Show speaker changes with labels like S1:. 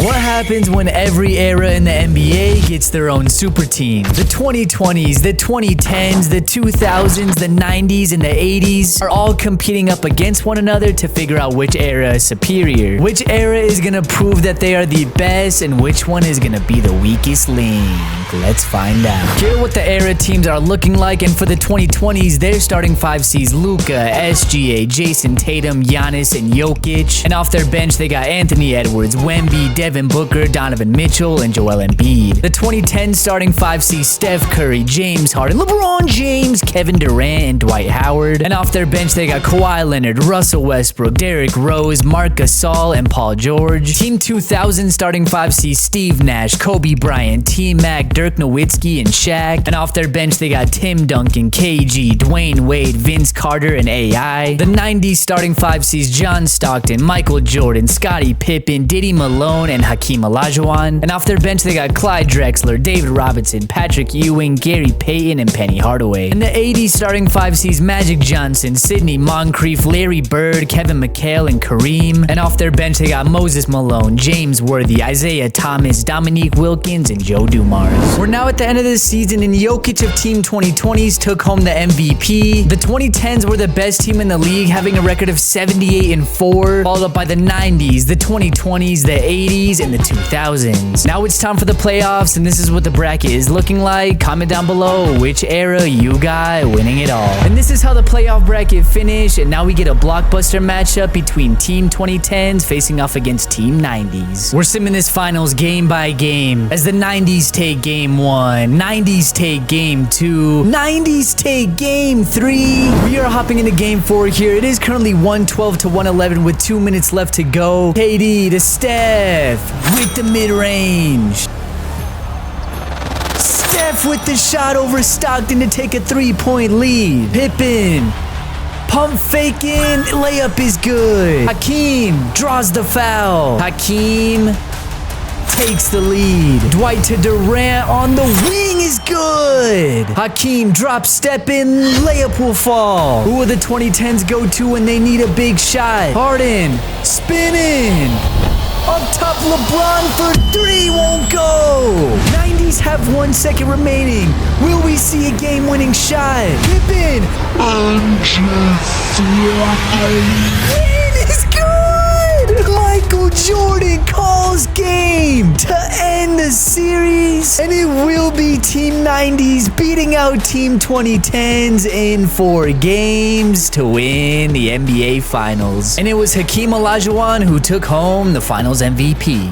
S1: What happens when every era in the NBA gets their own super team? The 2020s, the 2010s, the 2000s, the 90s, and the 80s are all competing up against one another to figure out which era is superior. Which era is gonna prove that they are the best, and which one is gonna be the weakest link? Let's find out. Here are what the era teams are looking like, and for the 2020s, their starting 5Cs Luka, SGA, Jason Tatum, Giannis, and Jokic. And off their bench, they got Anthony Edwards, Wemby, Devin Booker, Donovan Mitchell, and Joel Embiid. The 2010 starting 5C Steph Curry, James Harden, LeBron James, Kevin Durant, and Dwight Howard. And off their bench, they got Kawhi Leonard, Russell Westbrook, Derrick Rose, Marc Gasol, and Paul George. Team 2000 starting 5C Steve Nash, Kobe Bryant, T-Mac, Dirk Nowitzki, and Shaq. And off their bench, they got Tim Duncan, KG, Dwayne Wade, Vince Carter, and AI. The 90s starting 5Cs John Stockton, Michael Jordan, Scottie Pippen, Diddy Malone, and Hakeem Olajuwon. And off their bench, they got Clyde Drexler, David Robinson, Patrick Ewing, Gary Payton, and Penny Hardaway. In the 80s starting 5Cs Magic Johnson, Sidney Moncrief, Larry Bird, Kevin McHale, and Kareem. And off their bench, they got Moses Malone, James Worthy, Isaiah Thomas, Dominique Wilkins, and Joe Dumars. We're now at the end of the season, and Jokic of Team 2020s took home the MVP. The 2010s were the best team in the league, having a record of 78-4, followed up by the 90s, the 2020s, the 80s, and the 2000s. Now it's time for the playoffs, and this is what the bracket is looking like. Comment down below which era you got winning it all. And this is how the playoff bracket finished, and now we get a blockbuster matchup between Team 2010s facing off against Team 90s. We're simming this finals game by game as the 90s take game 1, 90s take game 2, 90s take game 3. We are hopping into game 4 here. It is currently 112 to 111 with 2 minutes left to go. KD to Steph with the mid-range. Steph with the shot over Stockton to take a 3-point lead. Pippen pump faking, layup is good. Hakeem draws the foul. Hakeem takes the lead. Dwight to Durant on the wing is good. Hakeem drop step in, layup will fall. Who will the 2010s go to when they need a big shot? Harden spinning. Up top, LeBron for 3 won't go. 90s have 1 second remaining. Will we see a game-winning shot? Pippen. Win is good. Michael Jordan calls game to end the series, and it will be Team 90s beating out Team 2010s in 4 games to win the NBA Finals. And it was Hakeem Olajuwon who took home the Finals MVP.